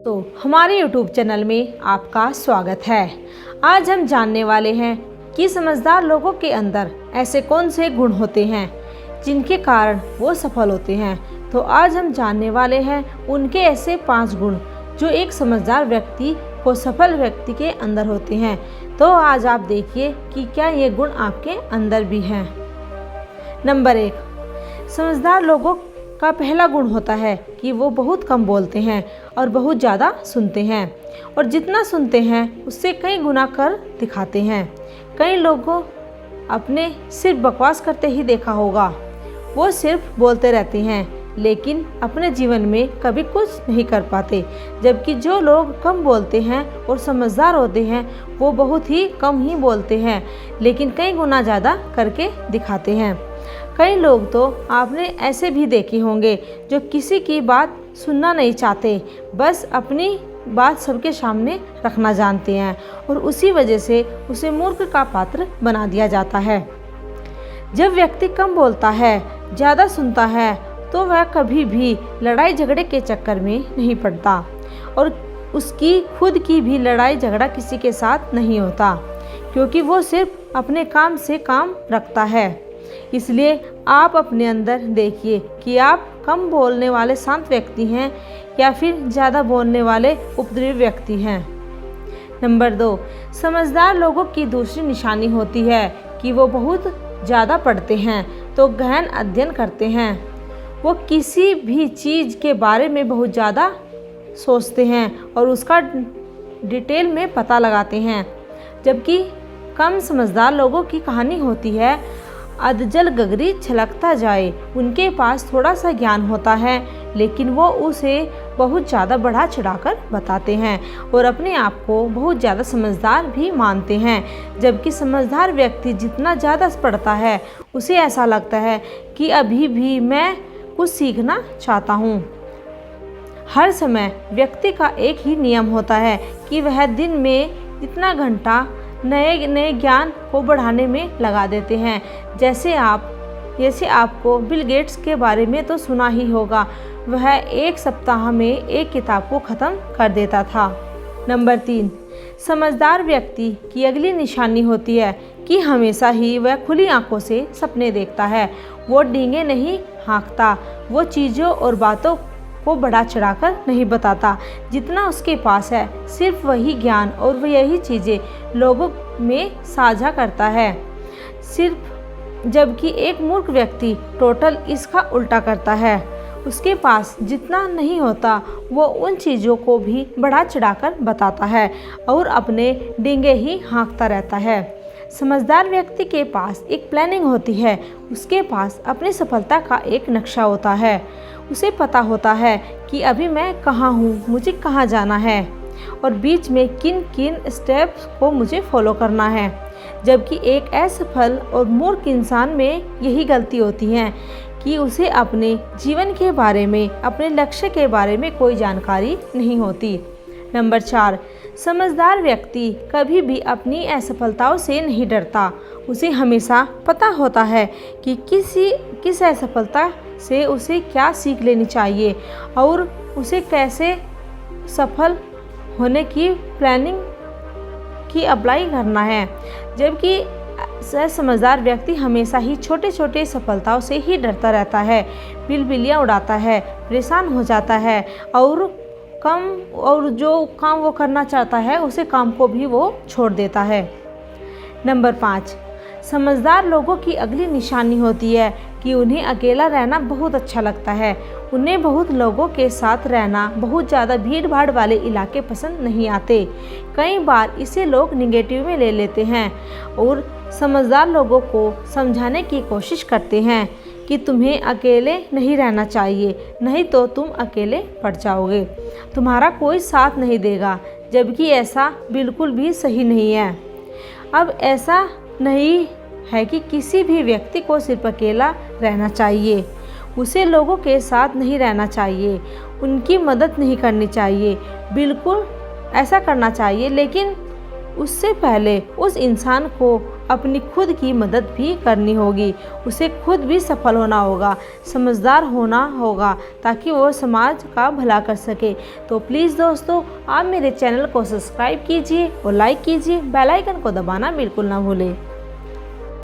तो हमारे YouTube channel में आपका स्वागत है। आज हम जानने वाले हैं कि समझदार लोगों के अंदर ऐसे कौन से गुण होते हैं जिनके कारण वो सफल होते हैं। तो आज हम जानने वाले हैं उनके ऐसे 5 गुण जो एक समझदार व्यक्ति को सफल व्यक्ति के अंदर होते हैं। तो आज आप देखिए कि क्या ये गुण आपके अंदर भी हैं। नंबर 1, समझदार लोगों का पहला गुण होता है कि वो बहुत कम बोलते हैं और बहुत ज़्यादा सुनते हैं, और जितना सुनते हैं उससे कई गुना कर दिखाते हैं। कई लोगों अपने सिर्फ बकवास करते ही देखा होगा, वो सिर्फ बोलते रहते हैं लेकिन अपने जीवन में कभी कुछ नहीं कर पाते। जबकि जो लोग कम बोलते हैं और समझदार होते हैं वो बहुत ही कम ही बोलते हैं लेकिन कई गुना ज़्यादा करके दिखाते हैं। कई लोग तो आपने ऐसे भी देखे होंगे जो किसी की बात सुनना नहीं चाहते, बस अपनी बात सबके सामने रखना जानते हैं और उसी वजह से उसे मूर्ख का पात्र बना दिया जाता है। जब व्यक्ति कम बोलता है, ज़्यादा सुनता है, तो वह कभी भी लड़ाई झगड़े के चक्कर में नहीं पड़ता और उसकी खुद की भी लड़ाई झगड़ा किसी के साथ नहीं होता, क्योंकि वो सिर्फ अपने काम से काम रखता है। इसलिए आप अपने अंदर देखिए कि आप कम बोलने वाले शांत व्यक्ति हैं या फिर ज़्यादा बोलने वाले उपद्रवी व्यक्ति हैं। नंबर 2, समझदार लोगों की दूसरी निशानी होती है कि वो बहुत ज़्यादा पढ़ते हैं तो गहन अध्ययन करते हैं। वो किसी भी चीज़ के बारे में बहुत ज़्यादा सोचते हैं और उसका डिटेल में पता लगाते हैं। जबकि कम समझदार लोगों की कहानी होती है अधजल गगरी छलकता जाए। उनके पास थोड़ा सा ज्ञान होता है लेकिन वो उसे बहुत ज़्यादा बढ़ा चढ़ाकर बताते हैं और अपने आप को बहुत ज़्यादा समझदार भी मानते हैं। जबकि समझदार व्यक्ति जितना ज़्यादा पढ़ता है उसे ऐसा लगता है कि अभी भी मैं कुछ सीखना चाहता हूँ। हर समय व्यक्ति का एक ही नियम होता है कि वह दिन में इतना घंटा नए नए ज्ञान को बढ़ाने में लगा देते हैं। जैसे आपको बिल गेट्स के बारे में तो सुना ही होगा, वह एक सप्ताह में एक किताब को ख़त्म कर देता था। नंबर 3, समझदार व्यक्ति की अगली निशानी होती है कि हमेशा ही वह खुली आंखों से सपने देखता है। वो डींगे नहीं हाँकता, वो चीज़ों और बातों को बढ़ा चढ़ाकर नहीं बताता। जितना उसके पास है सिर्फ वही ज्ञान और वही चीज़ें लोगों में साझा करता है सिर्फ। जबकि एक मूर्ख व्यक्ति टोटल इसका उल्टा करता है। उसके पास जितना नहीं होता वो उन चीज़ों को भी बढ़ा चढ़ाकर बताता है और अपने डींगे ही हाँकता रहता है। समझदार व्यक्ति के पास एक प्लानिंग होती है, उसके पास अपनी सफलता का एक नक्शा होता है। उसे पता होता है कि अभी मैं कहाँ हूँ, मुझे कहाँ जाना है और बीच में किन किन स्टेप्स को मुझे फॉलो करना है। जबकि एक असफल और मूर्ख इंसान में यही गलती होती है कि उसे अपने जीवन के बारे में, अपने लक्ष्य के बारे में कोई जानकारी नहीं होती। नंबर 4, समझदार व्यक्ति कभी भी अपनी असफलताओं से नहीं डरता। उसे हमेशा पता होता है कि किस असफलता से उसे क्या सीख लेनी चाहिए और उसे कैसे सफल होने की प्लानिंग की अप्लाई करना है। जबकि समझदार व्यक्ति हमेशा ही छोटे छोटे सफलताओं से ही डरता रहता है, बिलबिलियाँ उड़ाता है, परेशान हो जाता है और जो काम वो करना चाहता है उसे काम को भी वो छोड़ देता है। नंबर 5, समझदार लोगों की अगली निशानी होती है कि उन्हें अकेला रहना बहुत अच्छा लगता है। उन्हें बहुत लोगों के साथ रहना, बहुत ज़्यादा भीड़ भाड़ वाले इलाके पसंद नहीं आते। कई बार इसे लोग निगेटिव में ले लेते हैं और समझदार लोगों को समझाने की कोशिश करते हैं कि तुम्हें अकेले नहीं रहना चाहिए, नहीं तो तुम अकेले पड़ जाओगे, तुम्हारा कोई साथ नहीं देगा। जबकि ऐसा बिल्कुल भी सही नहीं है। अब ऐसा नहीं है कि किसी भी व्यक्ति को सिर्फ अकेला रहना चाहिए, उसे लोगों के साथ नहीं रहना चाहिए, उनकी मदद नहीं करनी चाहिए। बिल्कुल ऐसा करना चाहिए लेकिन उससे पहले उस इंसान को अपनी खुद की मदद भी करनी होगी। उसे खुद भी सफल होना होगा, समझदार होना होगा, ताकि वो समाज का भला कर सके। तो प्लीज़ दोस्तों, आप मेरे चैनल को सब्सक्राइब कीजिए और लाइक कीजिए, बेल आइकन को दबाना बिल्कुल ना भूलें।